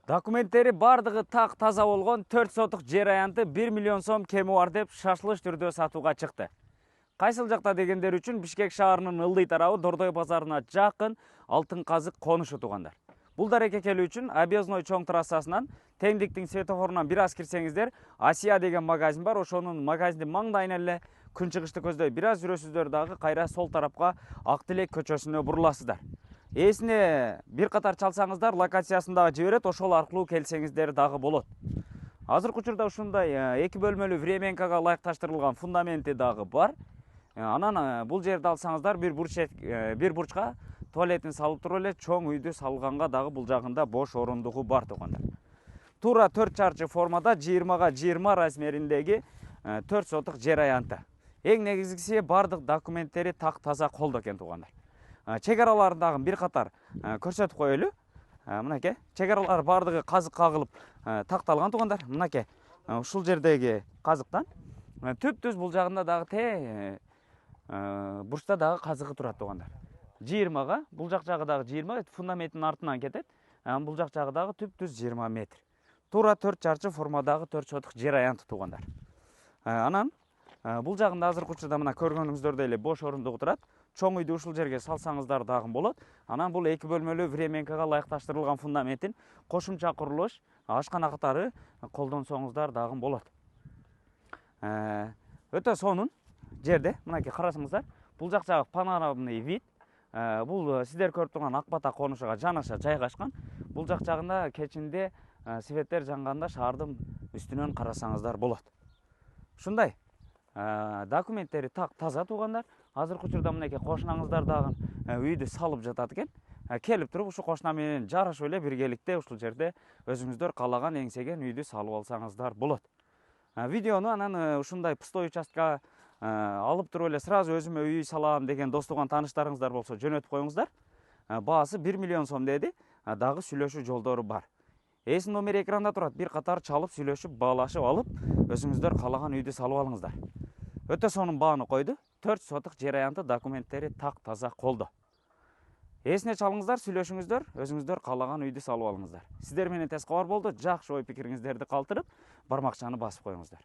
Документтери бардығы так таза болгон 4 сотық жер аянты 1 миллион сом кеми бар деп шашылыш түрдө сатууга чыкты. Кайсыл жакта дегендер үчүн Бишкек шаарынын ылдый тарабы Дордой базарына жакын Алтын Казык конушу туугандар. Бул дарекке келүү үчүн Объездной чоң трассасынан Теңдиктин светофорунан бир аз кирсеңиздер, Асия деген магазин бар, ошонун магазиндин маңдайына эле күн чыгышты көздөй бир аз жүрөсүздөр дагы кайра сол тарапка Ак Тилек көчөсүнө буруласыздар. Эсине бир катар чалсаңыздар, локациясын дагы жиберет, ошол аркылуу келсеңиздер дагы болот. Азыркы учурда ушундай 2 бөлмөлүү временкага ылайыкташтырылган фундаменти дагы бар. Анан бул жерди алсаңыздар, бир бурчка туалетин салып туруп эле чоң үйдү салганга дагы бул жагында бош орундугу бар туугандар. Туура 4 чарчы формада 20га 20 размериндеги 4 сотық жер аянты. Эң негизгиси бардык документтери так таза колдо экен туугандар. Чек араларындагы бир катар көрсөтүп коелу. Мынакей, чек аралары бардыгы казык кагылып такталган туугандар. Мынакей, ушул жердеги казыктан түп-түз бул жагында дагы бурчта дагы казыгы турат туугандар. 20га, бул жак жагы дагы 20, фундаменттин артынан кетет. Бул жак жагы дагы түп-түз 20 метр. Туура 4 чарчы формадагы 4 сотық жер аянты туугандар. Анан бул жагында азыркы учурда мына көргөнүңүздөрдөй эле бош орундугу турат. Чоң үйдү ушул жерге салсаңыздар дагы болот. Анан бул 2 бөлмөлүү временкага ылайыкташтырылган фундаменттин кошумча курулуш, ашкана катары колдонсоңуздар дагы болот. Өтө сонун жерде, мынакей карасаңыздар, бул жак жагы панорамный вид. Бул сиздер көрүп турган Ак Бата конушуга жанаша жайгашкан. Бул жак жагында кечинде светтер жанганда шаардын үстүнөн карасаңыздар болот. Ушундай документтери так таза туугандар. Азыркы учурда мынакей кошунаңыздар дагы үйдү салып жатат экен. Келип туруп ушу кошуна менен жарашып эле биргеликте ушул жерде өзүңүздөр каалаган эңсеген үйдү салып алсаңыздар болот. Видеону анан ушундай пустой участка алып туруп эле сразу өзүмө үй салам деген дос туган тааныштарыңыздар болсо жөнөтүп коюңуздар. Баасы 1 миллион сом деди. Дагы сүйлөшүү жолдору бар. Эсин номери экранда турат. Бир катар чалып, сүйлөшүп, баалашып алып, өзүңүздөр каалаган үйдү салып алыңыздар. Өтө сонун бааны койду. 4 сотық жер аянты документтери так таза колдо. Эсине чалыңыздар, сүйлөшүңүздөр, өзүңүздөр каалаган үйдү салып алыңыздар. Сиздер менен тез кабар болду. Жакшы ой пикириңиздерди калтырып, бармакчаны басып коюңуздар.